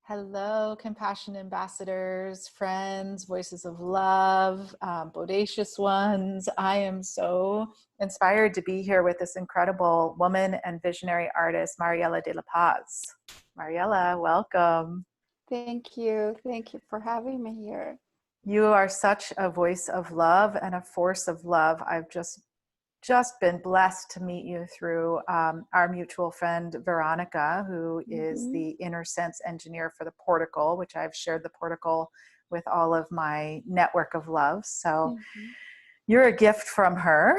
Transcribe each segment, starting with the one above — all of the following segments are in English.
Hello, compassion ambassadors, friends, voices of love, bodacious ones. I am so inspired to be here with this incredible woman and visionary artist, Mariela de la Paz. Mariela, welcome. Thank you. Thank you for having me here. You are such a voice of love and a force of love. I've just been blessed to meet you through our mutual friend Veronica, who is the inner sense engineer for the Portical, which I've shared the Portical with all of my network of love. So you're a gift from her.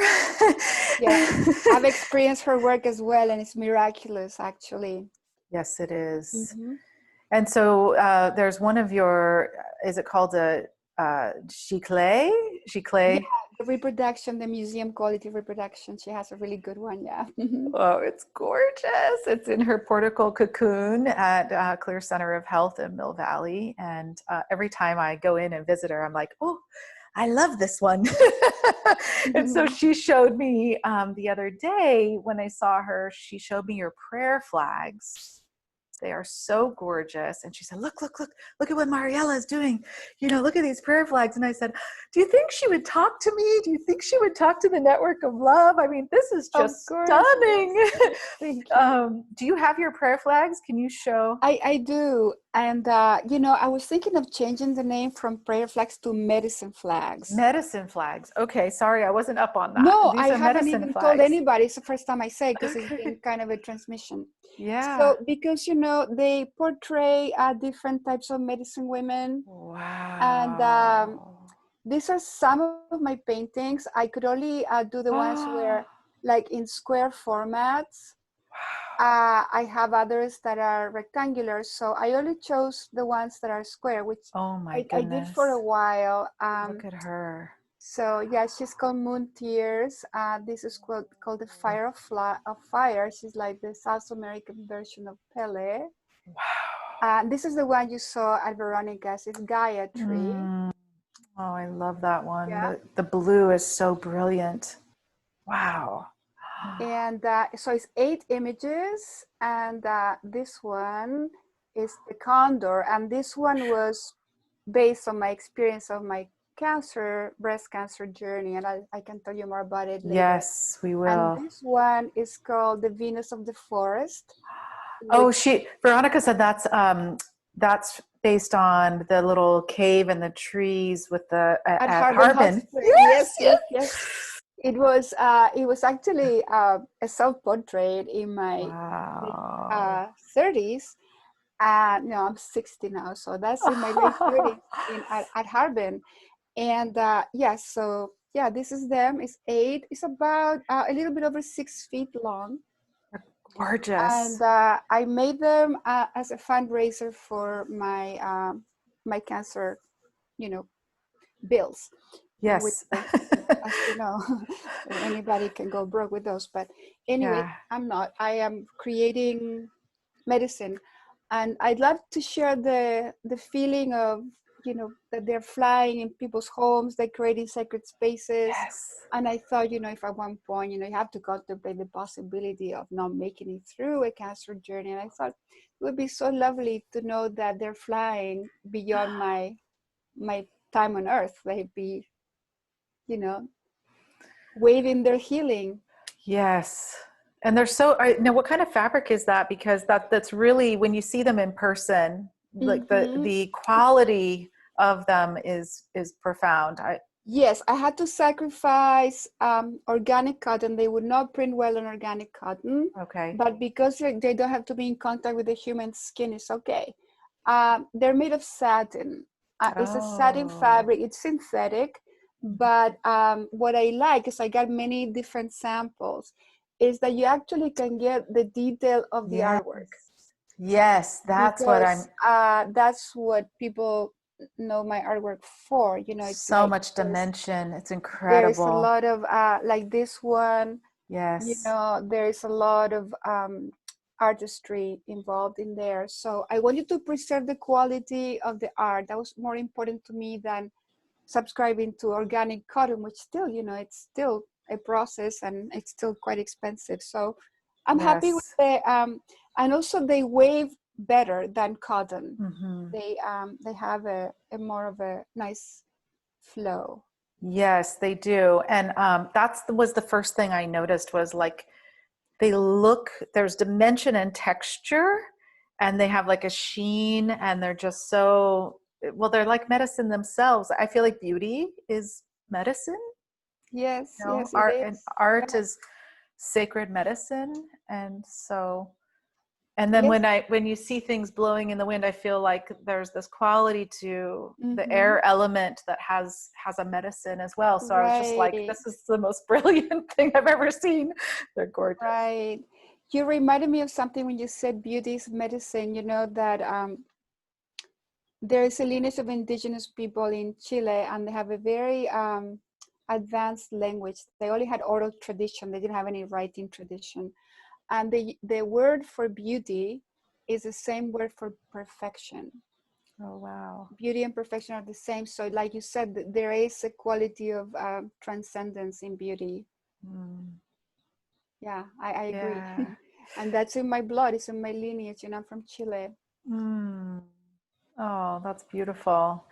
Yeah, I've experienced her work as well, and it's miraculous, actually. Yes, it is. And so there's one of your, is it called a Giclée? Yeah, the reproduction, the museum quality reproduction. She has a really good one, yeah. Oh, it's gorgeous. It's in her Portical cocoon at Clear Center of Health in Mill Valley. And every time I go in and visit her, I'm like, oh, I love this one. And so she showed me the other day when I saw her, she showed me your prayer flags. They are so gorgeous. And she said, look at what Mariela is doing. You know, look at these prayer flags. And I said, do you think she would talk to me? Do you think she would talk to the network of love? I mean, this is just stunning. Thank you. Do you have your prayer flags? Can you show? I do. And, you know, I was thinking of changing the name from prayer flags to medicine flags. Medicine flags. Okay, sorry, I wasn't up on that. No, These I are haven't medicine even flags. told anybody. It's the first time I say it because Okay. it's been kind of a transmission. Yeah. So because, you know, they portray different types of medicine women. Wow. And these are some of my paintings. I could only do the ones where, like, in square formats. I have others that are rectangular, so I only chose the ones that are square, which I did for a while. Look at her. So yeah, she's called Moon Tears. This is called the Fire of Fire. She's like the South American version of Pele. Wow. This is the one you saw at Veronica's. It's Gaia Tree. Oh, I love that one. Yeah. The blue is so brilliant. Wow. And so it's 8 images, and this one is the condor, and this one was based on my experience of my breast cancer journey, and I can tell you more about it later. Yes, we will. And this one is called the Venus of the Forest. Oh, Veronica said that's based on the little cave in the trees with the at Harbin. Yes. It was actually a self-portrait in my 30s. No, I'm 60 now, so that's in my late 30s at Harbin. And so yeah, this is them. It's 8. It's about a little bit over 6 feet long. Gorgeous. And I made them as a fundraiser for my my cancer, you know, bills. Yes. As you know, anybody can go broke with those. But anyway, I'm not. I am creating medicine. And I'd love to share the feeling of, you know, that they're flying in people's homes, they're creating sacred spaces. Yes. And I thought, you know, if at one point, you know, you have to contemplate the possibility of not making it through a cancer journey. And I thought it would be so lovely to know that they're flying beyond my time on earth. They'd be, you know, waving their healing. Yes. And they're so, now what kind of fabric is that? Because that's really, when you see them in person, like the quality of them is profound. Yes, I had to sacrifice organic cotton. They would not print well on organic cotton. Okay. But because they don't have to be in contact with the human skin, it's okay. They're made of satin. It's a satin fabric. It's synthetic. But what I like is I got many different samples, is that you actually can get the detail of the artwork. Yes, that's what people know my artwork for. You know, it's so like much dimension. It's incredible. There's a lot of like this one. Yes. You know, there's a lot of artistry involved in there. So I wanted to preserve the quality of the art. That was more important to me than subscribing to organic cotton, which still, you know, it's still a process and it's still quite expensive. So I'm happy with the and also they wave better than cotton. Mm-hmm. They have a more of a nice flow. Yes, they do. And was the first thing I noticed was like there's dimension and texture, and they have like a sheen, and they're just so, well, they're like medicine themselves. I feel like beauty is medicine, Yes, you know, yes, it is. art Yeah. is sacred medicine. And so, and then Yes. when you see things blowing in the wind, I feel like there's this quality to the Mm-hmm. air element that has a medicine as well. So I was just like, Right, this is the most brilliant thing I've ever seen. They're gorgeous. right. You reminded me of something when you said beauty is medicine. You know that there is a lineage of indigenous people in Chile, and they have a very advanced language. They only had oral tradition. They didn't have any writing tradition. And the word for beauty is the same word for perfection. Oh, wow. Beauty and perfection are the same. So like you said, there is a quality of transcendence in beauty. Mm. Yeah, I agree. Yeah. And that's in my blood. It's in my lineage. You know, I'm from Chile. Mm. Oh, that's beautiful.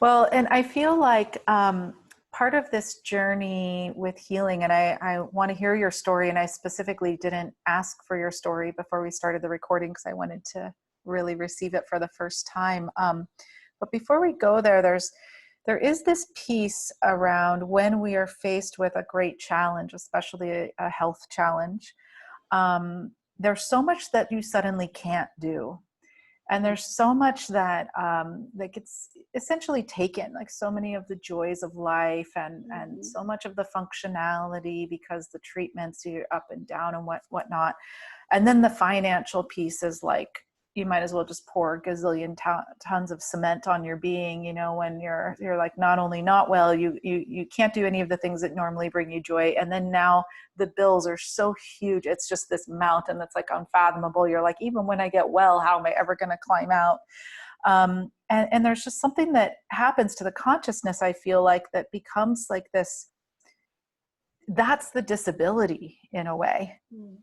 Well, and I feel like part of this journey with healing, and I want to hear your story, and I specifically didn't ask for your story before we started the recording because I wanted to really receive it for the first time. But before we go there, there is this piece around when we are faced with a great challenge, especially a health challenge. There's so much that you suddenly can't do. And there's so much that gets essentially taken, like so many of the joys of life, and Mm-hmm. so much of the functionality because the treatments you're up and down and whatnot. And then the financial piece is like, you might as well just pour a gazillion tons of cement on your being, you know, when you're like not only not well, you can't do any of the things that normally bring you joy. And then now the bills are so huge. It's just this mountain that's like unfathomable. You're like, even when I get well, how am I ever going to climb out? And there's just something that happens to the consciousness, I feel like, that becomes like this, that's the disability in a way. Mm.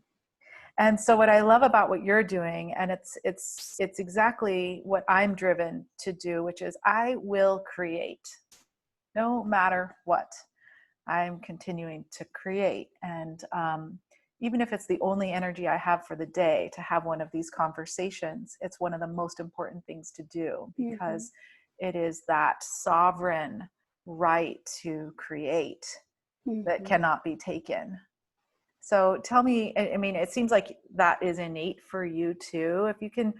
And so what I love about what you're doing, and it's exactly what I'm driven to do, which is I will create no matter what. I'm continuing to create. And even if it's the only energy I have for the day to have one of these conversations, it's one of the most important things to do, because it is that sovereign right to create that cannot be taken. So tell me, I mean, it seems like that is innate for you too. If you can,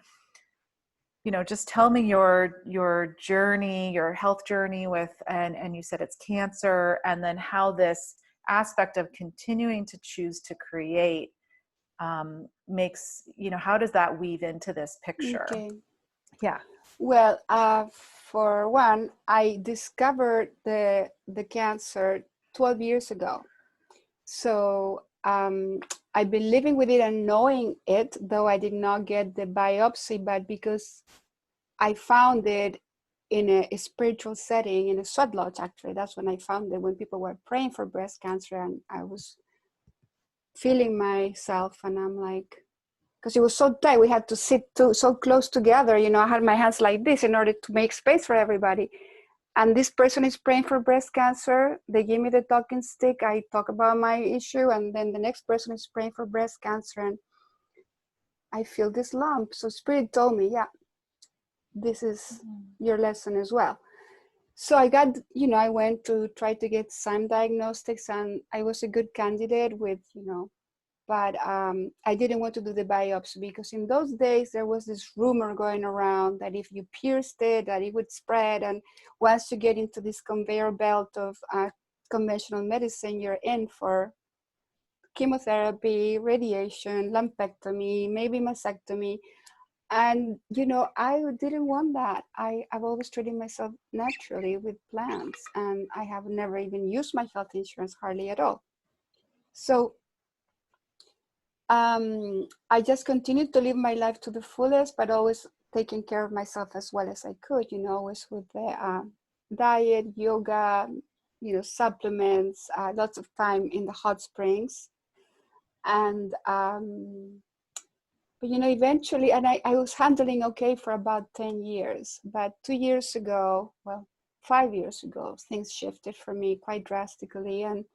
you know, just tell me your journey, your health journey with, and you said it's cancer, and then how this aspect of continuing to choose to create makes, you know, how does that weave into this picture? Okay. Yeah. Well, for one, I discovered the cancer 12 years ago. So I've been living with it and knowing it, though I did not get the biopsy, but because I found it in a spiritual setting, in a sweat lodge, actually. That's when I found it, when people were praying for breast cancer, and I was feeling myself, and I'm like, because it was so tight, we had to sit so close together, you know, I had my hands like this in order to make space for everybody. And this person is praying for breast cancer. They give me the talking stick. I talk about my issue. And then the next person is praying for breast cancer. And I feel this lump. So Spirit told me, yeah, this is your lesson as well. So I got, you know, I went to try to get some diagnostics, and I was a good candidate with, you know, but I didn't want to do the biopsy, because in those days there was this rumor going around that if you pierced it, that it would spread. And once you get into this conveyor belt of conventional medicine, you're in for chemotherapy, radiation, lumpectomy, maybe mastectomy. And, you know, I didn't want that. I've always treated myself naturally with plants, and I have never even used my health insurance hardly at all. So I just continued to live my life to the fullest, but always taking care of myself as well as I could, you know, always with the diet, yoga, you know, supplements, lots of time in the hot springs. And But, eventually, and I was handling okay for about 10 years. But 2 years ago, well, 5 years ago, things shifted for me quite drastically, and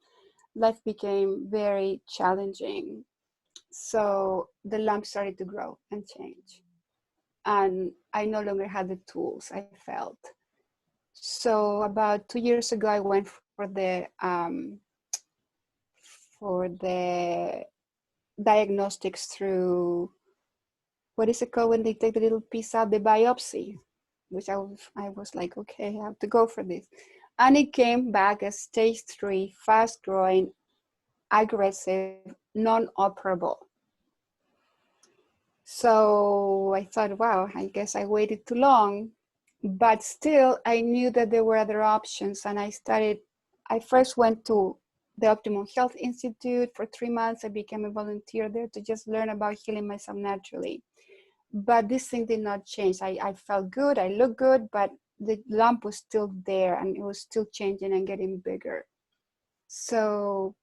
life became very challenging. So the lump started to grow and change. And I no longer had the tools, I felt. So about 2 years ago, I went for the diagnostics through, what is it called when they take the little piece out, the biopsy, which I was like, okay, I have to go for this. And it came back as stage 3, fast growing, aggressive, non-operable. So I thought, wow, I guess I waited too long. But still, I knew that there were other options. And I first went to the Optimum Health Institute for 3 months. I became a volunteer there to just learn about healing myself naturally. But this thing did not change. I felt good, I looked good, but the lump was still there and it was still changing and getting bigger. So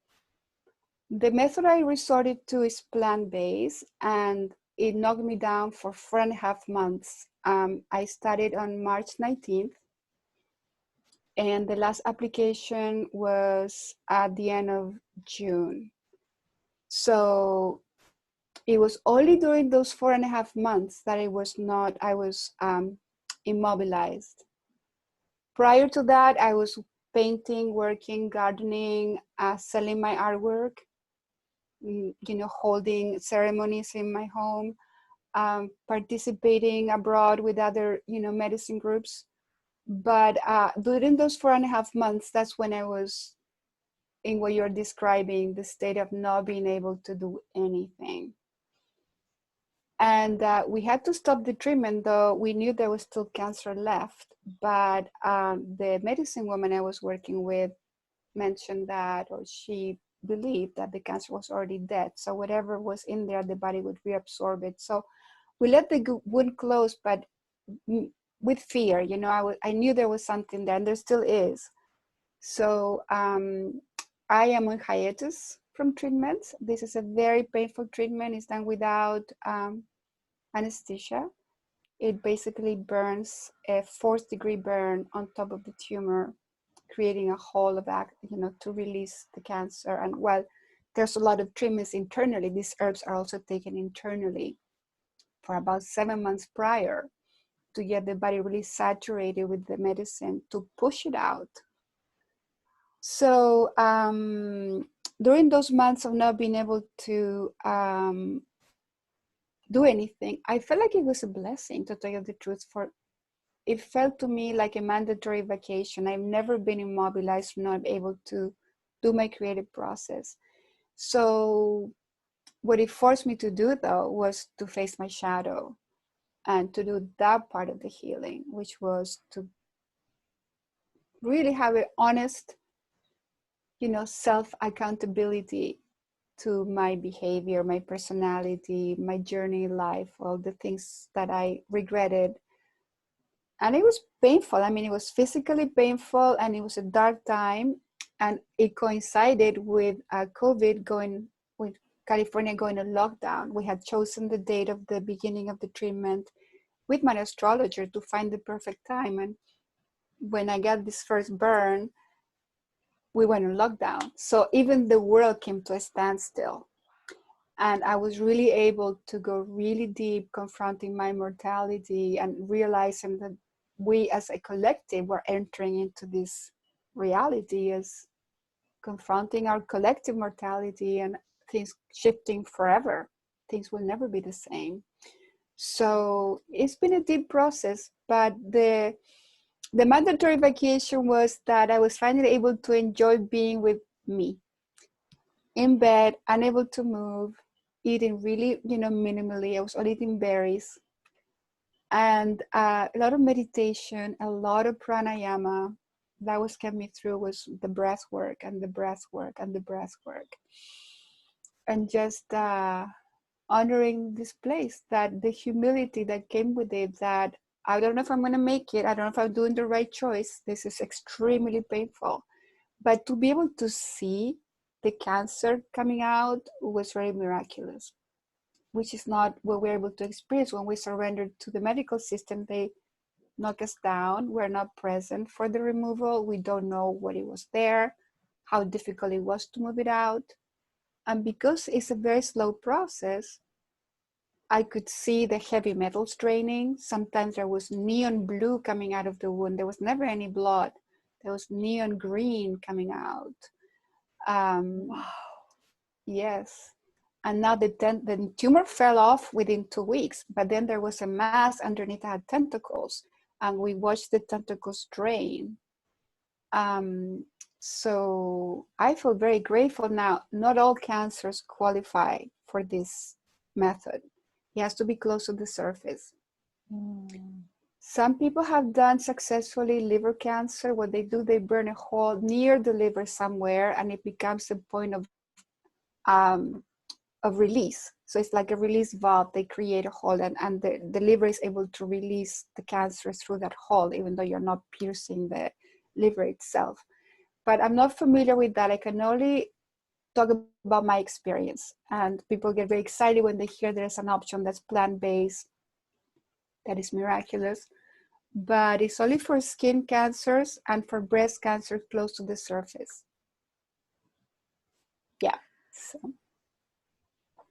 the method I resorted to is plant-based, and it knocked me down for 4.5 months. I started on March 19th, and the last application was at the end of June. So it was only during those 4.5 months that I was immobilized. Prior to that, I was painting, working, gardening, selling my artwork, holding ceremonies in my home, participating abroad with other, medicine groups. But during those 4.5 months, that's when I was in what you're describing, the state of not being able to do anything. And we had to stop the treatment, though we knew there was still cancer left. But the medicine woman I was working with mentioned that, or she believed that the cancer was already dead. So whatever was in there, the body would reabsorb it. So we let the wound close, but with fear, I knew there was something there, and there still is. So I am on hiatus from treatments. This is a very painful treatment. It's done without anesthesia. It basically burns a 4th-degree burn on top of the tumor, creating a hole of to release the cancer. And while there's a lot of treatments internally, these herbs are also taken internally for about 7 months prior to get the body really saturated with the medicine to push it out. So during those months of not being able to do anything, I felt like it was a blessing, to tell you the truth. It felt to me like a mandatory vacation. I've never been immobilized, not able to do my creative process. So what it forced me to do, though, was to face my shadow and to do that part of the healing, which was to really have an honest, self-accountability to my behavior, my personality, my journey in life, all the things that I regretted. And it was painful. I mean, it was physically painful, and it was a dark time. And it coincided with with California going on lockdown. We had chosen the date of the beginning of the treatment with my astrologer to find the perfect time. And when I got this first burn, we went on lockdown. So even the world came to a standstill. And I was really able to go really deep, confronting my mortality and realizing that we as a collective were entering into this reality as confronting our collective mortality, and things shifting forever. Things will never be the same. So it's been a deep process, but the mandatory vacation was that I was finally able to enjoy being with me in bed, unable to move, eating really, minimally. I was only eating berries, and a lot of meditation, a lot of pranayama. That was kept me through was the breath work and the breath work and the breath work, and just honoring this place, that the humility that came with it, that I don't know if I'm going to make it. I don't know if I'm doing the right choice. This is extremely painful. But to be able to see the cancer coming out was very miraculous. which is not what we're able to experience. When we surrender to the medical system, they knock us down. We're not present for the removal. We don't know what it was there, how difficult it was to move it out. And because it's a very slow process, I could see the heavy metals draining. Sometimes there was neon blue coming out of the wound. There was never any blood. There was neon green coming out. Wow. Yes. And now the tumor fell off within 2 weeks, but then there was a mass underneath that had tentacles, and we watched the tentacles drain. So I feel very grateful now. Not all cancers qualify for this method. It has to be close to the surface. Some people have done successfully liver cancer. What they do, they burn a hole near the liver somewhere, and it becomes a point of release. So it's like a release valve. They create a hole, and the liver is able to release the cancer through that hole, even though you're not piercing the liver itself. But I'm not familiar with that. I can only talk about my experience. And people get very excited when they hear there's an option that's plant-based, that is miraculous. But it's only for skin cancers and for breast cancer close to the surface. Yeah. So.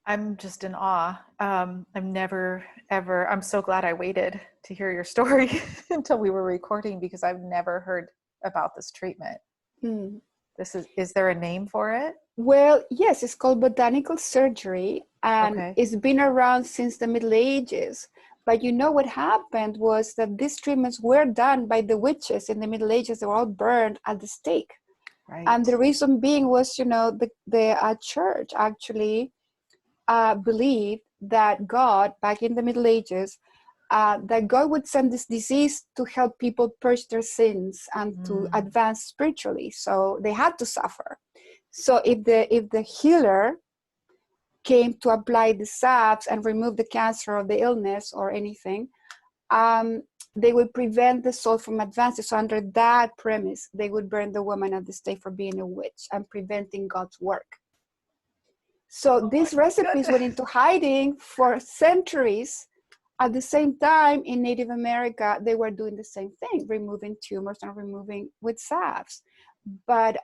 I'm just in awe. I'm never, ever, I'm so glad I waited to hear your story until we were recording, because I've never heard about this treatment. Is there a name for it? Well, yes, it's called botanical surgery, and it's been around since the Middle Ages. But you know what happened was that these treatments were done by the witches in the Middle Ages. They were all burned at the stake. Right. And the reason being was, the church actually believed that God, back in the Middle Ages, that God would send this disease to help people purge their sins and to advance spiritually. So they had to suffer. So if the healer came to apply the salves and remove the cancer or the illness or anything, they would prevent the soul from advancing. So under that premise, they would burn the woman at the stake for being a witch and preventing God's work. So these recipes went into hiding for centuries. At the same time, in Native America, they were doing the same thing, removing tumors and removing with salves. But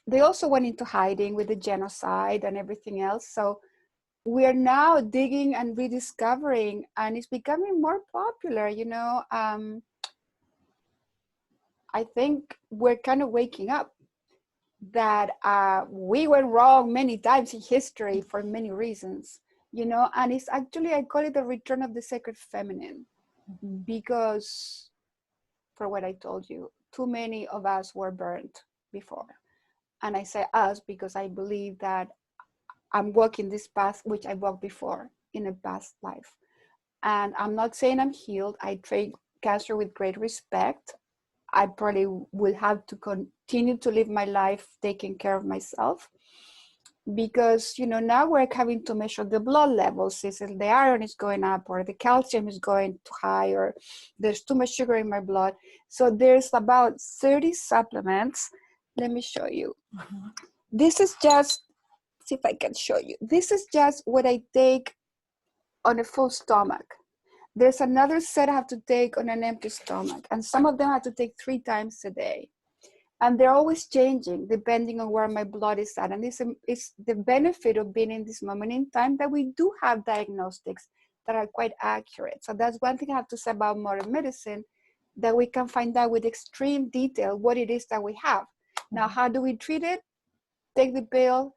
they also went into hiding with the genocide and everything else. So we are now digging and rediscovering, and it's becoming more popular. I think we're kind of waking up that we went wrong many times in history for many reasons, and it's actually, I call it the return of the sacred feminine, because for what I told you, too many of us were burnt before. And I say us because I believe that I'm walking this path which I walked before in a past life. And I'm not saying I'm healed. I treat cancer with great respect. I probably will have to continue to live my life taking care of myself, because now we're having to measure the blood levels. Is the iron is going up, or the calcium is going too high, or there's too much sugar in my blood. So there's about 30 supplements. Let me show you. This is just, see if I can show you. This is just what I take on a full stomach. There's another set I have to take on an empty stomach, and some of them I have to take 3 times a day. And they're always changing depending on where my blood is at. And it's the benefit of being in this moment in time that we do have diagnostics that are quite accurate. So that's one thing I have to say about modern medicine, that we can find out with extreme detail what it is that we have. Now, how do we treat it? Take the pill,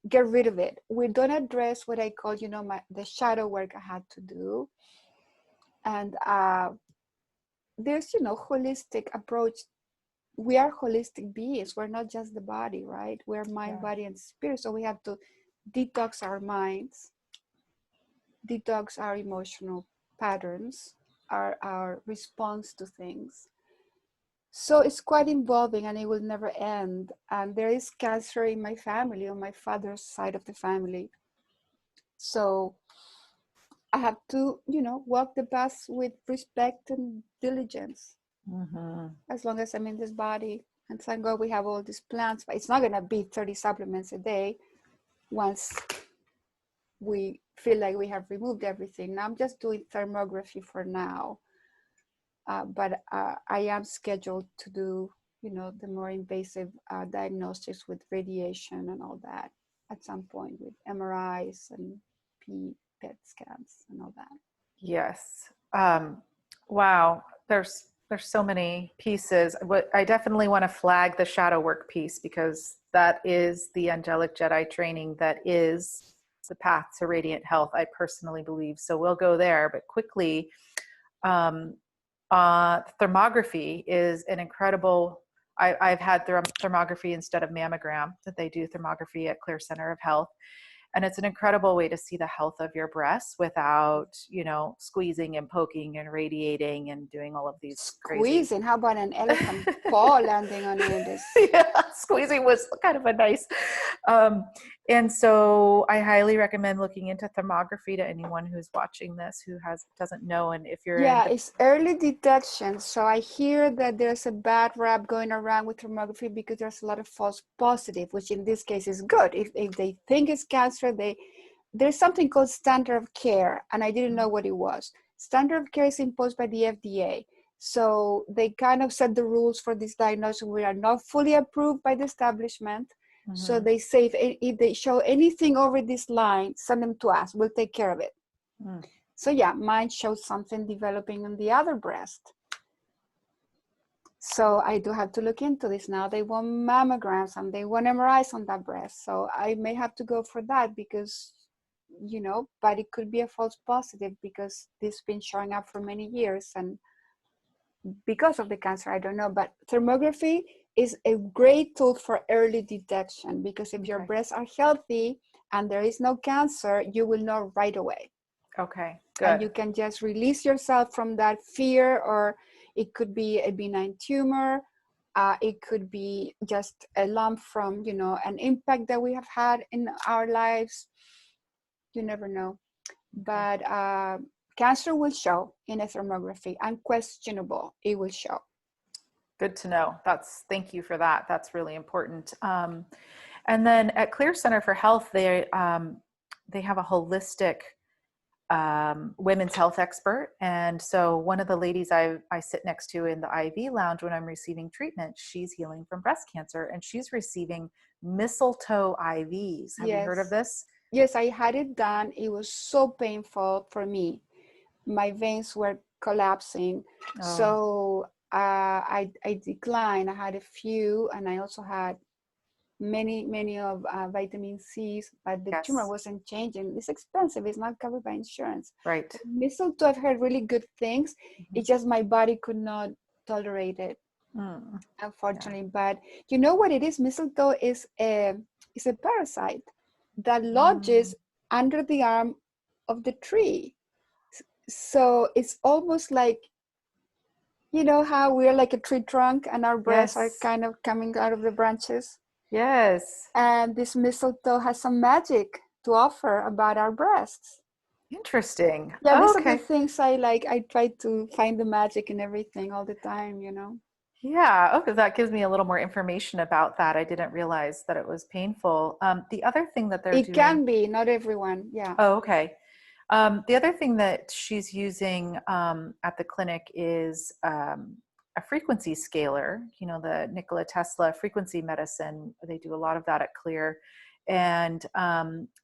get rid of it. We don't address what I call, the shadow work I had to do. And there's, holistic approach. We are holistic beings. We're not just the body, right? We're mind, body, and spirit. So we have to detox our minds, detox our emotional patterns, our response to things. So it's quite involving, and it will never end. And there is cancer in my family, on my father's side of the family. So I have to, walk the path with respect and diligence. As long as I'm in this body. And thank God we have all these plants, but it's not going to be 30 supplements a day once we feel like we have removed everything. Now I'm just doing thermography for now, but I am scheduled to do, you know, the more invasive diagnostics with radiation and all that at some point, with MRIs and PET scans and all that. Yes. Wow. There's so many pieces. What I definitely want to flag the shadow work piece, because that is the angelic Jedi training that is the path to radiant health, I personally believe. So we'll go there, but quickly, um, thermography is an incredible. I've had thermography instead of mammogram, that they do thermography at Clear Center of Health. And it's an incredible way to see the health of your breasts without, you know, squeezing and poking and radiating and doing all of these crazy. Squeezing, how about an elephant paw landing on it? Yeah, squeezing was kind of a nice. And so I highly recommend looking into thermography to anyone who's watching this who doesn't know. And if you're Yeah, it's early detection. So I hear that there's a bad rap going around with thermography because there's a lot of false positive, which in this case is good. If they think it's cancer, there's something called standard of care, and I didn't know what it was. Standard of care is imposed by the FDA. So they kind of set the rules for this diagnosis. We are not fully approved by the establishment. Mm-hmm. So they say if they show anything over this line, send them to us. We'll take care of it. Mm. So yeah, mine shows something developing on the other breast. So I do have to look into this now. They want mammograms and they want MRIs on that breast. So I may have to go for that because, you know, but it could be a false positive because this has been showing up for many years. And because of the cancer, I don't know. But thermography is a great tool for early detection, because if your breasts are healthy and there is no cancer, you will know right away. Okay, good. And you can just release yourself from that fear, or it could be a benign tumor. It could be just a lump from, you know, an impact that we have had in our lives. You never know. But cancer will show in a thermography, unquestionable, it will show. Good to know. Thank you for that. That's really important. And then at Clear Center for Health, they have a holistic women's health expert. And so one of the ladies I sit next to in the IV lounge when I'm receiving treatment, she's healing from breast cancer and she's receiving mistletoe IVs. Have you heard of this? Yes, I had it done. It was so painful for me. My veins were collapsing. Oh. So I declined. I had a few, and I also had many of vitamin C's, but the tumor wasn't changing. It's expensive. It's not covered by insurance. Right. Mistletoe, I've heard really good things. Mm-hmm. It's just my body could not tolerate it, unfortunately. Yeah. But you know what it is? Mistletoe is a parasite that lodges under the arm of the tree. So it's almost like, you know how we're like a tree trunk and our breasts are kind of coming out of the branches? Yes. And this mistletoe has some magic to offer about our breasts. Interesting. Yeah, these are the things I like. I try to find the magic in everything all the time, you know? Yeah. Okay. That gives me a little more information about that. I didn't realize that it was painful. The other thing that they're doing. It can be, not everyone. Yeah. Oh, okay. The other thing that she's using at the clinic is a frequency scaler, you know, the Nikola Tesla frequency medicine. They do a lot of that at Clear. And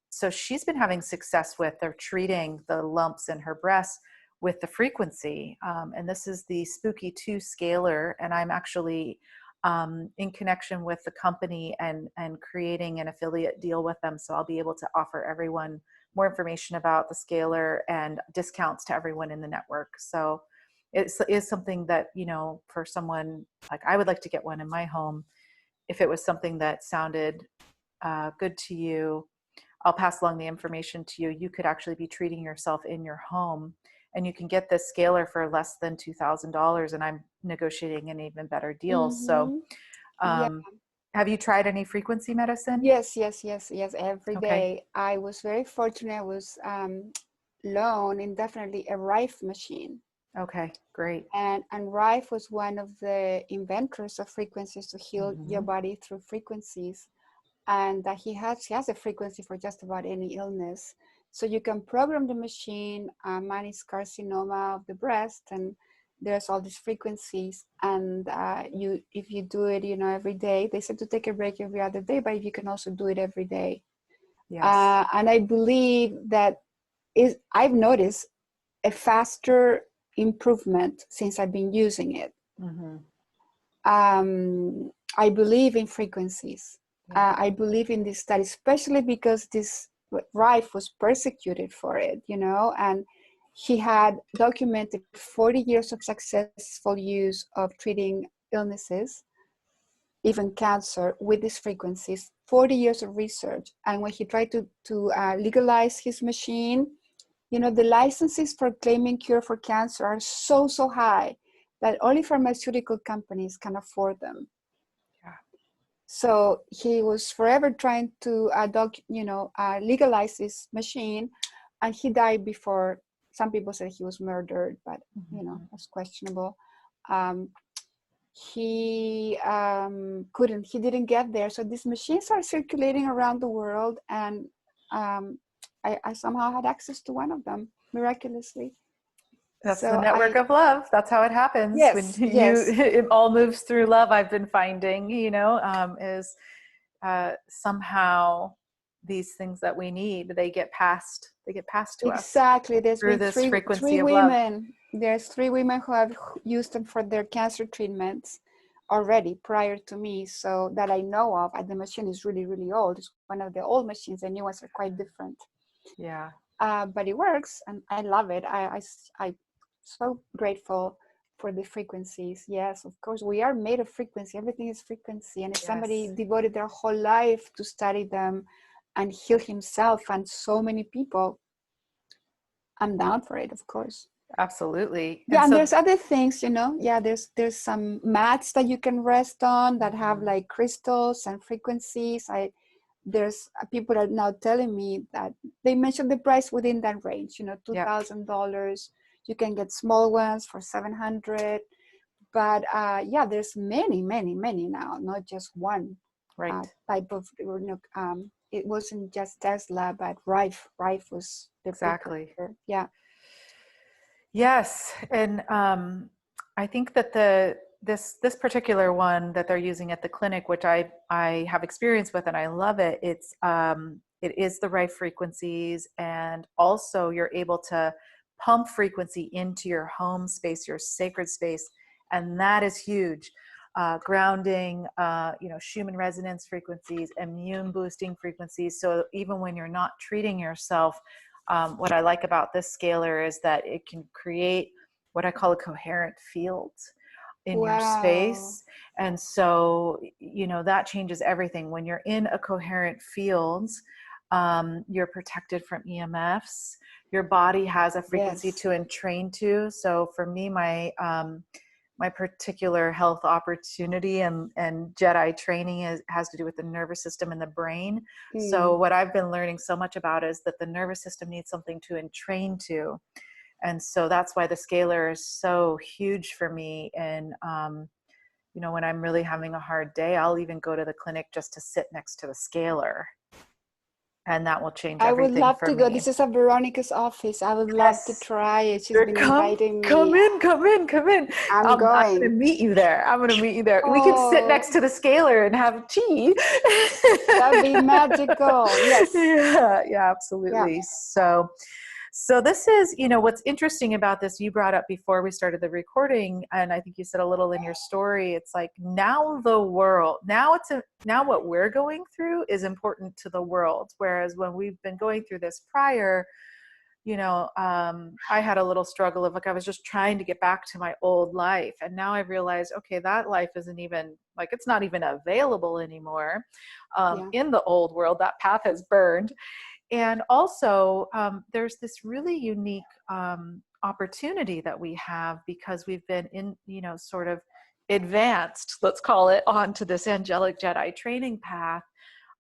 so she's been having success with, they're treating the lumps in her breasts with the frequency. And this is the Spooky 2 scaler. And I'm actually in connection with the company and creating an affiliate deal with them. So I'll be able to offer everyone more information about the scaler and discounts to everyone in the network. So it is something that, you know, for someone like I would like to get one in my home. If it was something that sounded good to you, I'll pass along the information to you. You could actually be treating yourself in your home, and you can get this scaler for less than $2,000. And I'm negotiating an even better deal. Mm-hmm. So have you tried any frequency medicine? Yes, every day. I was very fortunate. I was loaned indefinitely a Rife machine. Okay, great. And Rife was one of the inventors of frequencies to heal your body through frequencies. And he has a frequency for just about any illness. So you can program the machine, manage carcinoma of the breast, and there's all these frequencies. And if you do it, every day, they said to take a break every other day, but you can also do it every day. Yes. And I believe that I've noticed a faster improvement since I've been using it. Mm-hmm. I believe in frequencies. Yeah. I believe in this study, especially because this Rife was persecuted for it, and he had documented 40 years of successful use of treating illnesses, even cancer, with these frequencies, 40 years of research. And when he tried to legalize his machine, the licenses for claiming cure for cancer are so high that only pharmaceutical companies can afford them. Yeah. So he was forever trying to legalize this machine, and he died before. Some people said he was murdered, but that's questionable. He didn't get there. So these machines are circulating around the world, and I somehow had access to one of them miraculously. That's the So network of love. That's how it happens when yes. it all moves through love. I've been finding, is somehow these things that we need, they get passed to us Exactly. There's through been this three frequency three of love. women. There's 3 women who have used them for their cancer treatments already prior to me, so that I know of. And the machine is really, really old. It's one of the old machines. The new ones are quite different. Yeah. But it works, and I love it. I'm so grateful for the frequencies. Yes, of course, we are made of frequency. Everything is frequency. And if somebody devoted their whole life to study them and heal himself and so many people, I'm down for it, of course. Absolutely. Yeah, and there's other things, Yeah, there's some mats that you can rest on that have like crystals and frequencies. There's people are now telling me that they mentioned the price within that range, $2,000. You can get small ones for $700. But yeah, there's many now, not just one type of, it wasn't just Tesla, but Rife was the exactly. precursor. Yeah. Yes, and I think that this particular one that they're using at the clinic, which I have experience with and I love it. It is the right frequencies, and also you're able to pump frequency into your home space, your sacred space, and that is huge. Grounding, Schumann resonance frequencies, immune boosting frequencies. So even when you're not treating yourself, what I like about this scaler is that it can create what I call a coherent field in your space. And so, that changes everything. When you're in a coherent field, you're protected from EMFs. Your body has a frequency to entrain to. So for me, my particular health opportunity and JEDI training has to do with the nervous system and the brain. So what I've been learning so much about is that the nervous system needs something to entrain to. And so that's why the scalar is so huge for me. And, when I'm really having a hard day, I'll even go to the clinic just to sit next to the scalar. And that will change everything. I would love for to me. go. This is at Veronica's office. I would love to try it. She's been inviting me. Come in. I'm going. I'm going to meet you there. We can sit next to the scalar and have tea. That'd be magical. Yes. Yeah, absolutely. Yeah. So this is, what's interesting about this, you brought up before we started the recording, and I think you said a little in your story, it's like now what we're going through is important to the world. Whereas when we've been going through this prior, I had a little struggle of I was just trying to get back to my old life. And now I realized, okay, that life isn't even it's not even available anymore. In the old world, that path has burned. And also, there's this really unique opportunity that we have because we've been in, sort of advanced, let's call it, onto this angelic Jedi training path.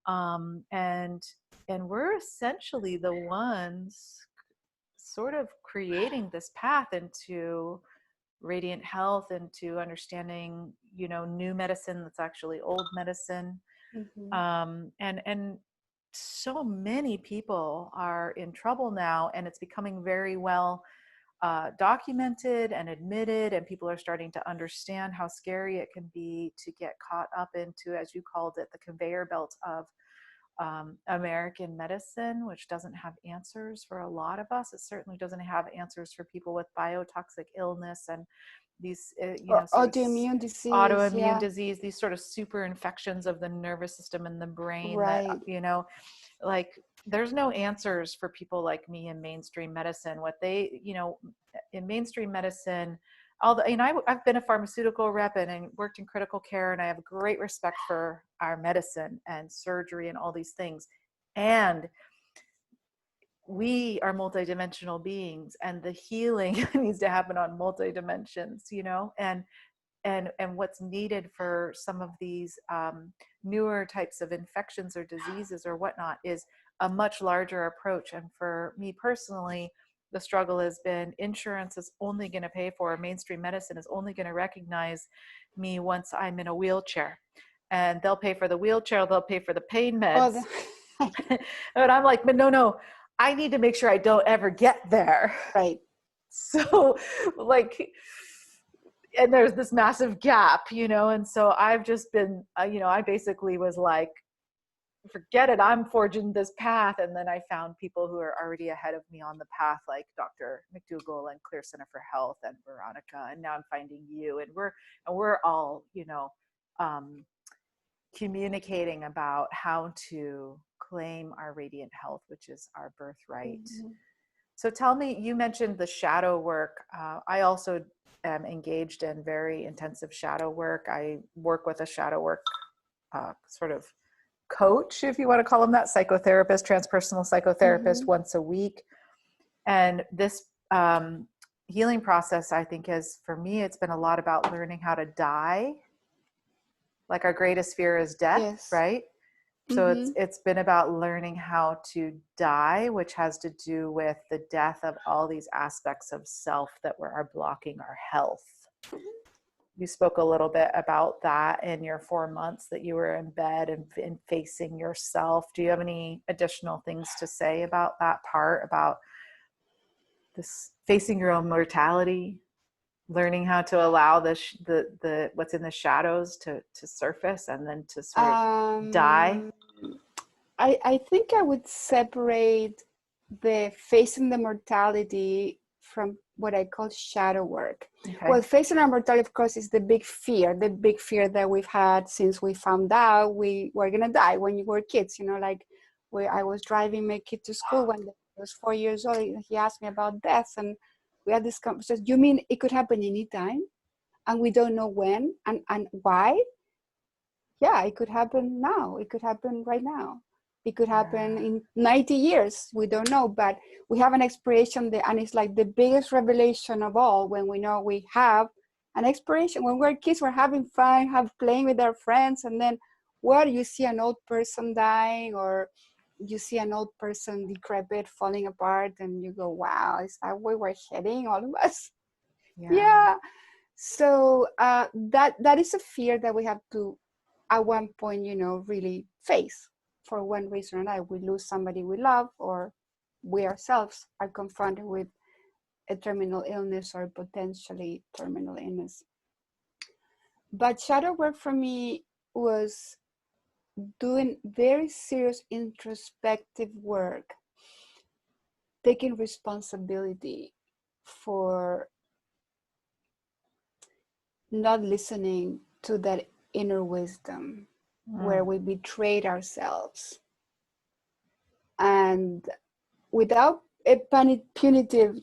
And we're essentially the ones sort of creating this path into radiant health, into understanding, new medicine that's actually old medicine. And so many people are in trouble now, and it's becoming very well documented and admitted, and people are starting to understand how scary it can be to get caught up into, as you called it, the conveyor belt of American medicine, which doesn't have answers for a lot of us. It certainly doesn't have answers for people with biotoxic illness and these, Or sort of autoimmune disease. autoimmune Yeah, disease, these sort of super infections of the nervous system and the brain that, right. like there's no answers for people like me in mainstream medicine. What they, in mainstream medicine, although, I've been a pharmaceutical rep and worked in critical care, and I have great respect for our medicine and surgery and all these things. And we are multidimensional beings, and the healing needs to happen on multi dimensions, and what's needed for some of these newer types of infections or diseases or whatnot is a much larger approach. And for me personally, the struggle has been insurance is only going to pay for, mainstream medicine is only going to recognize me once I'm in a wheelchair, and they'll pay for the wheelchair, they'll pay for the pain Oh, meds. And I'm like, but no, I need to make sure I don't ever get there. right. So like, and there's this massive gap, and so I've just been, I basically was like, forget it, I'm forging this path. And then I found people who are already ahead of me on the path, like Dr. McDougall and Clear Center for Health and Veronica, and now I'm finding you, and we're all, um, communicating about how to claim our radiant health, which is our birthright. Mm-hmm. So tell me, you mentioned the shadow work. I also am engaged in very intensive shadow work. I work with a shadow work sort of coach, if you want to call them that, psychotherapist, transpersonal psychotherapist, Mm-hmm. once a week. And this healing process, I think, for me, it's been a lot about learning how to die. Like our greatest fear is death, Yes. right? So Mm-hmm. it's been about learning how to die, which has to do with the death of all these aspects of self that are blocking our health. You spoke a little bit about that in your 4 months that you were in bed and facing yourself. Do you have any additional things to say about that part, about this facing your own mortality, learning how to allow the what's in the shadows to surface and then to sort of die? I think I would separate the facing the mortality from what I call shadow work. Okay. Well, facing our mortality, of course, is the big fear that we've had since we found out we were going to die when you were kids. Like where I was driving my kid to school when he was 4 years old. He asked me about death, and we had this conversation. You mean it could happen anytime? And we don't know when and why? Yeah, it could happen now. It could happen right now. It could happen in 90 years. We don't know, but we have an expiration there, and it's like the biggest revelation of all when we know we have an expiration. When we're kids, we're having fun, playing with our friends, and then you see an old person dying, or you see an old person decrepit, falling apart, and you go, wow, is that where we're heading, all of us? Yeah. So that is a fear that we have to, at one point, really face. For one reason or another, we lose somebody we love, or we ourselves are confronted with a terminal illness or potentially terminal illness. But shadow work for me was doing very serious introspective work, taking responsibility for not listening to that inner wisdom where we betrayed ourselves, and without a punitive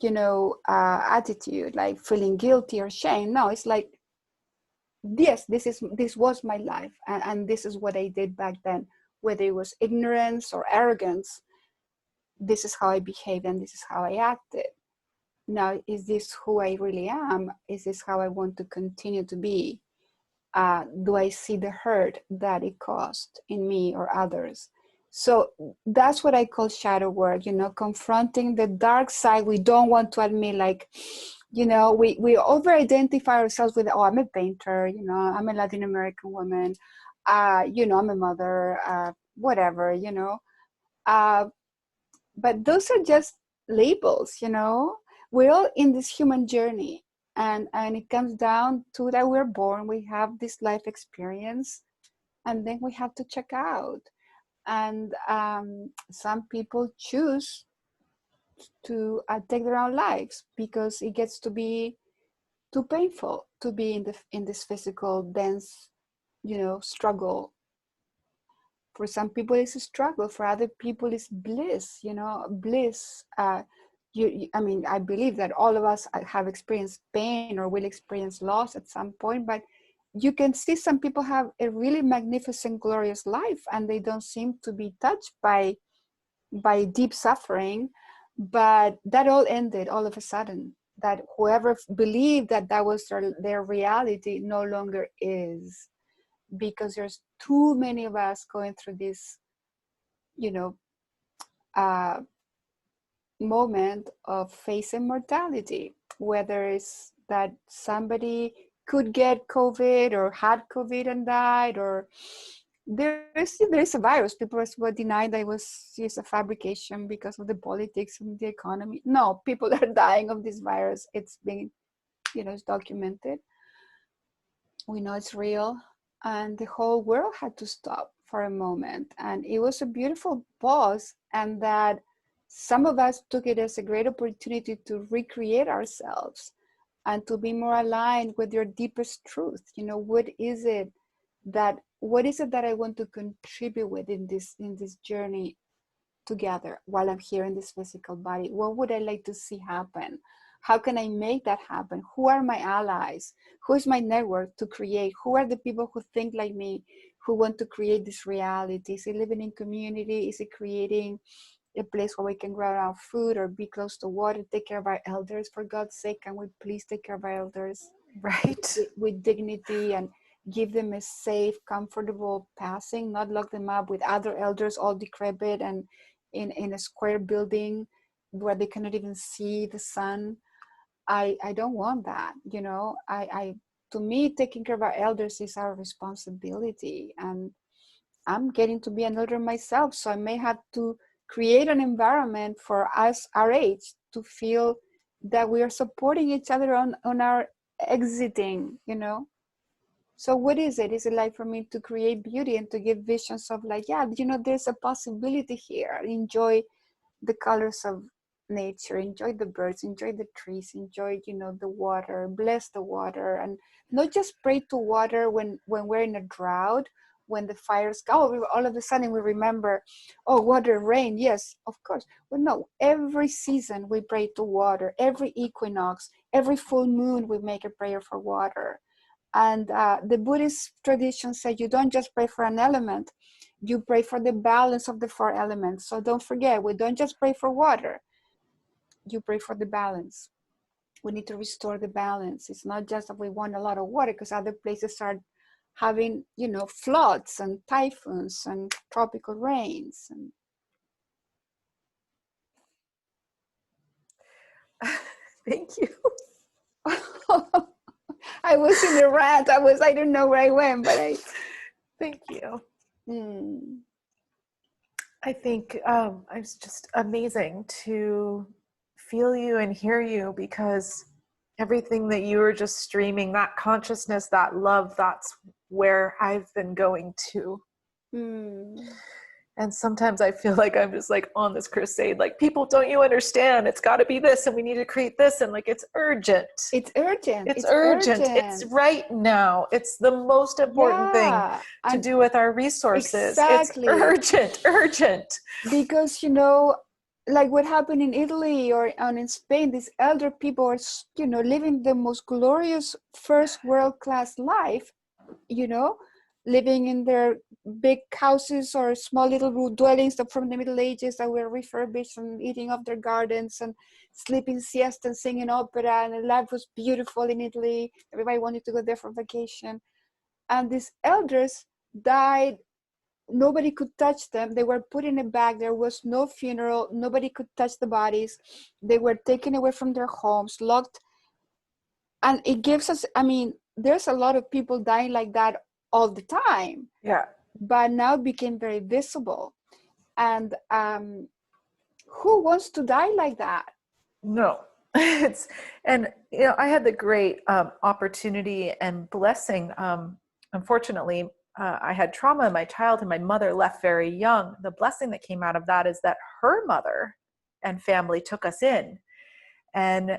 attitude, like feeling guilty or shame. No, it's like, yes, this was my life, and this is what I did back then, whether it was ignorance or arrogance. This is how I behaved, and this is how I acted. Now, is this who I really am? Is this how I want to continue to be? Do I see the hurt that it caused in me or others? So that's what I call shadow work, confronting the dark side we don't want to admit. Like, we over-identify ourselves with, oh, I'm a painter, I'm a Latin American woman, I'm a mother, whatever, But those are just labels, we're all in this human journey, and it comes down to that we're born, we have this life experience, and then we have to check out. And some people choose to take their own lives because it gets to be too painful to be in this physical dense struggle. For some people it's a struggle, for other people it's bliss, bliss. I mean, I believe that all of us have experienced pain or will experience loss at some point, but you can see some people have a really magnificent, glorious life, and they don't seem to be touched by deep suffering. But that all ended all of a sudden. That whoever believed that that was their reality no longer is, because there's too many of us going through this, uh, moment of facing mortality, whether it's that somebody could get COVID or had COVID and died, or there's a virus. People were denying that it was just a fabrication because of the politics and the economy. No, people are dying of this virus. It's been, it's documented. We know it's real. And the whole world had to stop for a moment. And it was a beautiful pause, and that some of us took it as a great opportunity to recreate ourselves and to be more aligned with your deepest truth. What is it that I want to contribute with in this journey together while I'm here in this physical body? What would I like to see happen? How can I make that happen? Who are my allies? Who is my network to create? Who are the people who think like me, who want to create this reality? Is it living in community? Is it creating a place where we can grow our food or be close to water, take care of our elders? For God's sake, can we please take care of our elders? Right. With dignity, and give them a safe, comfortable passing, not lock them up with other elders all decrepit and in a square building where they cannot even see the sun. I don't want that. To me, taking care of our elders is our responsibility, and I'm getting to be an elder myself, so I may have to create an environment for us our age to feel that we are supporting each other on our exiting. So what is it? Is it like for me to create beauty and to give visions of like, yeah, there's a possibility here. Enjoy the colors of nature, enjoy the birds, enjoy the trees, enjoy, the water, bless the water, and not just pray to water when we're in a drought, when the fires go, all of a sudden we remember, oh, water, rain, yes, of course. But no, every season we pray to water, every equinox, every full moon we make a prayer for water. And the Buddhist tradition said you don't just pray for an element, you pray for the balance of the four elements. So don't forget, we don't just pray for water, you pray for the balance. We need to restore the balance. It's not just that we want a lot of water, because other places are having, floods and typhoons and tropical rains. And Thank you. I was in a rant. I don't know where I went, but Thank you. Mm. I think it's just amazing to feel you and hear you, because everything that you were just streaming, that consciousness, that love, that's where I've been going to. And sometimes I feel like I'm just like on this crusade, like, people, don't you understand? It's got to be this, and we need to create this, and like, it's urgent. It's urgent. It's urgent. It's right now. It's the most important thing to do with our resources. Exactly. It's urgent. Because, like what happened in Italy or in Spain, these elder people are, living the most glorious first world-class life, living in their big houses or small little dwellings from the Middle Ages that were refurbished, and eating off their gardens and sleeping siesta and singing opera, and life was beautiful in Italy. Everybody wanted to go there for vacation. And these elders died. Nobody could touch them. They were put in a bag. There was no funeral. Nobody could touch the bodies. They were taken away from their homes, locked. And it gives us, there's a lot of people dying like that all the time. Yeah. But now it became very visible. And who wants to die like that? No. And I had the great opportunity and blessing. Unfortunately, I had trauma in my childhood. My mother left very young. The blessing that came out of that is that her mother and family took us in. And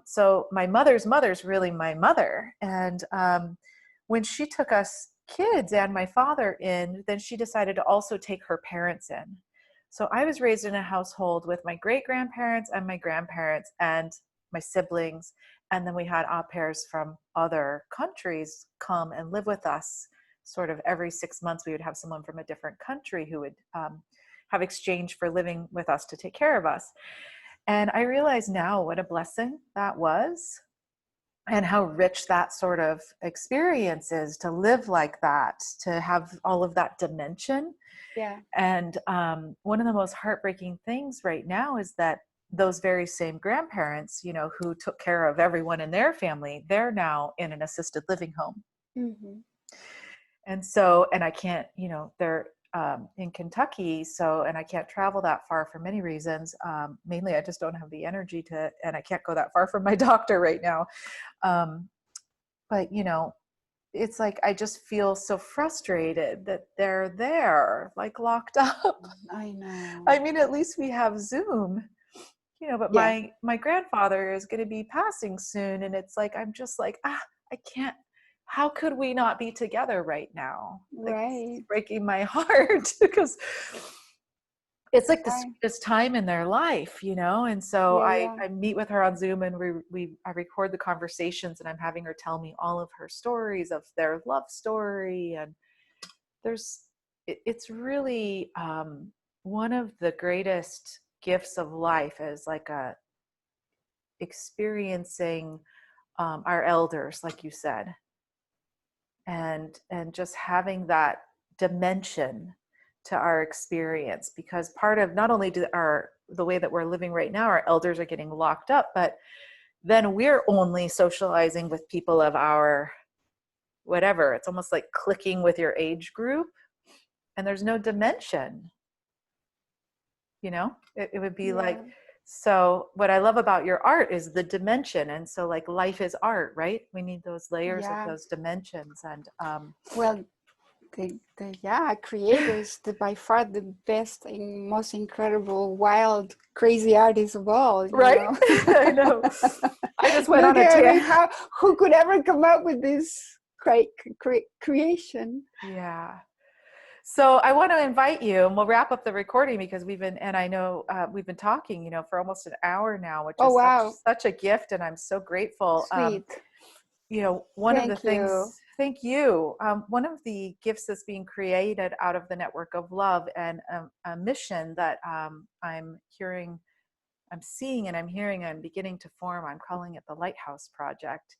so my mother's mother's really my mother. And when she took us kids and my father in, then she decided to also take her parents in. So I was raised in a household with my great grandparents and my grandparents and my siblings. And then we had au pairs from other countries come and live with us. Sort of every 6 months, we would have someone from a different country who would have exchange for living with us to take care of us. And I realize now what a blessing that was, and how rich that sort of experience is, to live like that, to have all of that dimension. Yeah. And one of the most heartbreaking things right now is that those very same grandparents, who took care of everyone in their family, they're now in an assisted living home. Mm-hmm. And so, and I can't, they're in Kentucky. So, and I can't travel that far for many reasons. Mainly, I just don't have the energy to, and I can't go that far from my doctor right now. But, it's like, I just feel so frustrated that they're there, like locked up. I know. I mean, at least we have Zoom, but Yeah. my grandfather is going to be passing soon. And it's like, I'm just like, I can't. How could we not be together right now? Like, Right. it's breaking my heart because it's like this time in their life, and so Yeah. I meet with her on Zoom, and I record the conversations, and I'm having her tell me all of her stories of their love story. And it's really one of the greatest gifts of life is like experiencing our elders, like you said, and just having that dimension to our experience, because part of not only the way that we're living right now, our elders are getting locked up, but then we're only socializing with people of our whatever. It's almost like clicking with your age group, and there's no dimension. It would be like, so what I love about your art is the dimension. And so like life is art, right? We need those layers of those dimensions. And well, the creators, by far the best and most incredible, wild, crazy artists of all, right? I know. I just went on a tangent. Who could ever come up with this creation? Yeah. So I want to invite you, and we'll wrap up the recording because I know we've been talking, for almost an hour now, which is such a gift, and I'm so grateful. Sweet. One of the things, thank you. One of the gifts that's being created out of the network of love, and a mission that I'm seeing, and I'm hearing, and beginning to form. I'm calling it the Lighthouse Project.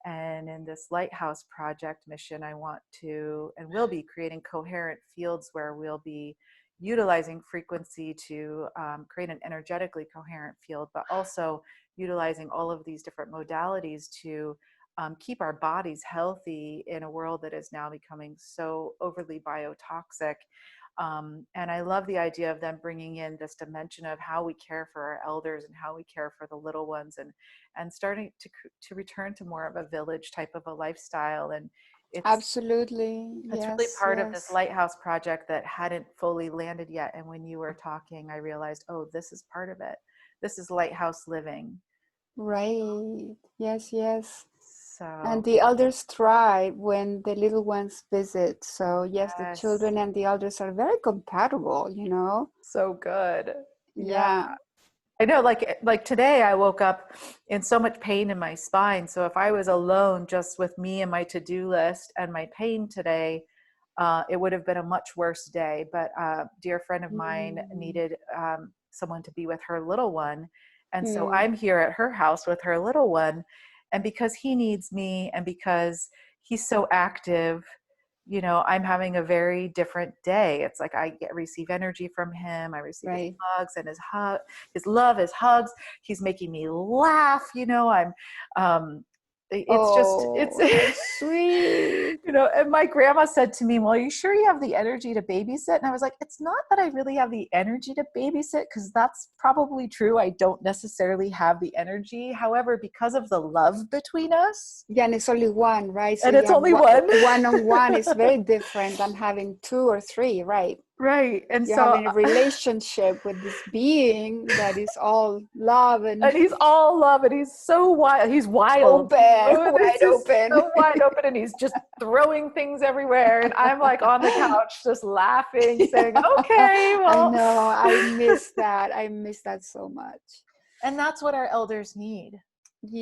And in this Lighthouse Project mission, I want to, and will be, creating coherent fields where we'll be utilizing frequency to create an energetically coherent field, but also utilizing all of these different modalities to keep our bodies healthy in a world that is now becoming so overly biotoxic. And I love the idea of them bringing in this dimension of how we care for our elders and how we care for the little ones, and starting to return to more of a village type of a lifestyle. And it's really part of this Lighthouse Project that hadn't fully landed yet. And when you were talking, I realized, oh, this is part of it. This is lighthouse living. Right. Yes. So, and the elders thrive when the little ones visit. So yes, the children and the elders are very compatible, So good. Yeah. I know, like today I woke up in so much pain in my spine. So if I was alone just with me and my to-do list and my pain today, it would have been a much worse day. But a dear friend of mine needed someone to be with her little one. And so I'm here at her house with her little one. And because he needs me, and because he's so active, I'm having a very different day. It's like I receive energy from him. I receive his hugs and his love, his hugs. He's making me laugh. I'm Oh, it's, that's sweet. you know, and my grandma said to me, well, are you sure you have the energy to babysit? And I was like, it's not that I really have the energy to babysit, because that's probably true. I don't necessarily have the energy. However, because of the love between us, Yeah, and it's only one, right? So and you it's have only one. one-on-one is very different than having two or three, right? Right. And You're so, having a relationship with this being that is all love and and he's all love, and he's so wild. He's wild. open, Oh, this wide is open. so wide open, and he's just throwing things everywhere. And I'm like on the couch, just laughing, saying, Yeah, okay, I well. know. I miss that. I miss that so much. And that's what our elders need.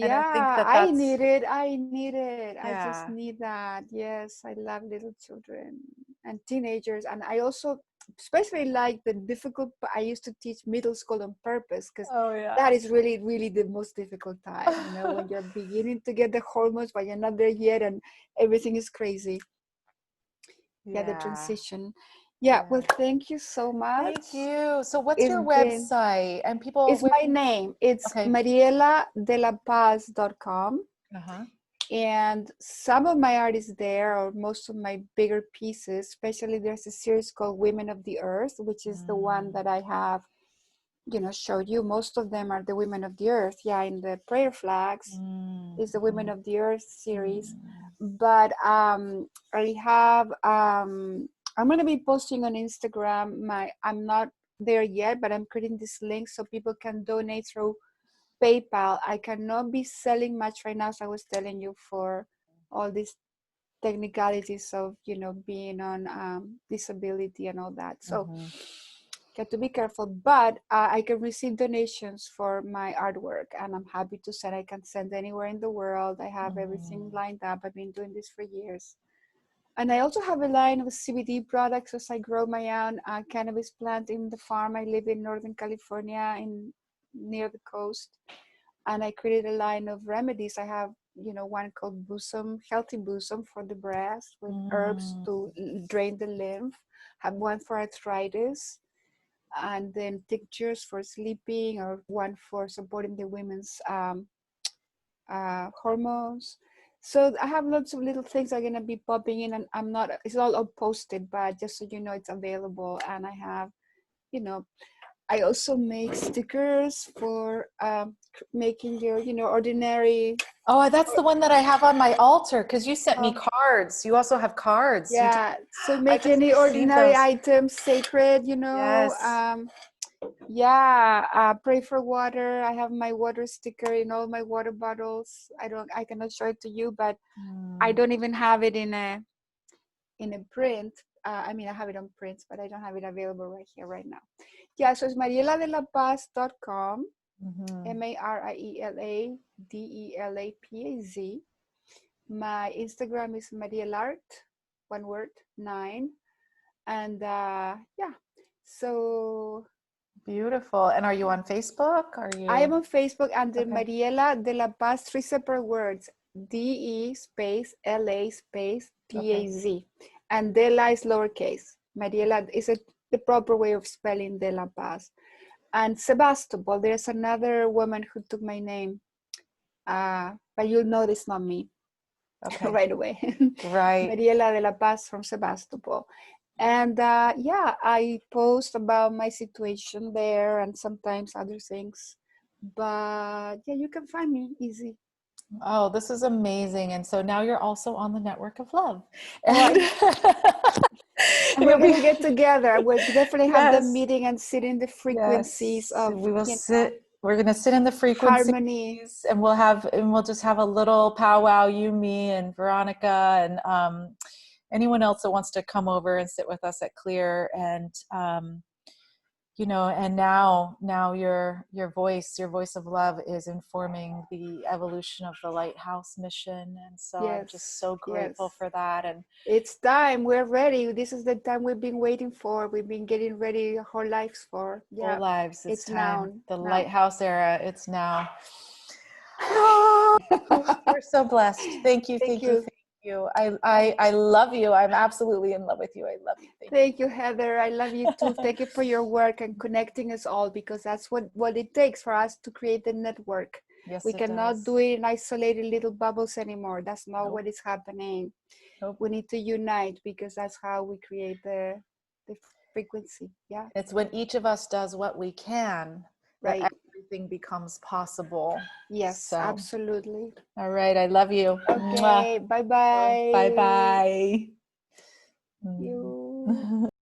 And I think Yeah, that I that's, need it. I need it. I just yeah. need that. Yes, I love little children and teenagers. And I also especially like the difficult, I used to teach middle school on purpose because Oh, yeah. that is really, really the most difficult time, when you're beginning to get the hormones, but you're not there yet and everything is crazy. Yeah, the Yeah. transition. Yeah, Yeah. well, thank you so much. Thank you. So what's It's your been, website? And people, it's where my can, name. It's okay. marieladelapaz.com. Uh-huh. And some of my art is there, or most of my bigger pieces, especially there's a series called Women of the Earth, which is the one Mm, that I have, showed you. Most of them are the Women of the Earth. Yeah, in the prayer flags is the Women mm, of the Earth series. mm, But I have, I'm going to be posting on Instagram. I'm not there yet, but I'm creating this link so people can donate through PayPal. I cannot be selling much right now, so I was telling you, for all these technicalities of being on disability and all that. So mhm, got to be careful, but I can receive donations for my artwork, and I'm happy to send. I can send anywhere in the world. I have everything mhm, lined up. I've been doing this for years. And I also have a line of CBD products as I grow my own cannabis plant in the farm. I live in Northern California, near the coast, and I created a line of remedies. I have, one called Bosom, Healthy Bosom for the breast with herbs mm, to drain the lymph. Have one for arthritis, and then tinctures for sleeping, or one for supporting the women's hormones. So I have lots of little things are gonna be popping in, and I'm not. It's all up posted, but just so you know, it's available. And I have, you know, I also make stickers for making your, ordinary. oh, that's the one that I have on my altar, because you sent me Um, cards. You also have cards. yeah, so I make just any received ordinary those. items sacred, Yes. Yeah, pray for water. I have my water sticker in all my water bottles. I cannot show it to you, but I Mm, don't even have it in a print. I mean, I have it on prints, but I don't have it available right here, right now. Yeah, so it's marieladelaPaz.com, mhm. MarielaDelapaz. My Instagram is marielart, one word, 9. And yeah, so Beautiful. And are you on Facebook? Are I am you? on Facebook under Okay. Mariela de la Paz, 3 separate words, DE space LA space Okay. PAZ. And de la is lowercase. Mariela is the proper way of spelling de la Paz. And Sebastopol, there's another woman who took my name, but you'll know it's not me Okay. right away. Right. Mariela de la Paz from Sebastopol. And yeah, I post about my situation there and sometimes other things. But yeah, you can find me easy. Oh, this is amazing. And so now you're also on the network of love. Oh, And, and we're you'll gonna be, get together. We'll definitely have the yes, meeting and sit in the frequencies yes. of, We will sit, we're going to sit in the frequencies, harmony. and we'll just have a little powwow, you, me, and Veronica, and anyone else that wants to come over and sit with us at Clear. And, you know, and now your voice of love is informing the evolution of the lighthouse mission, and so I'm just Yes, so grateful yes. for that. And It's time. We're ready. This is the time we've been waiting for. We've been getting ready our whole lives for. whole Yeah, lives, it's it's time. now. The Now. lighthouse era, it's now. Oh, we're so blessed. Thank you, Thank thank you, you. thank you. I love you. I'm absolutely in love with you. I love you. Thank Thank you, Heather. I love you too. you. Thank you for your work and connecting us all, because that's what it takes for us to create the network. Yes, We it cannot does. do it in isolated little bubbles anymore. That's not Nope. what is happening. Nope. We need to unite, because that's how we create the frequency. Yeah. It's when each of us does what we can that Right. everything becomes possible. Yes, So, absolutely. all right. I love you. Okay. Bye Bye bye. bye. You.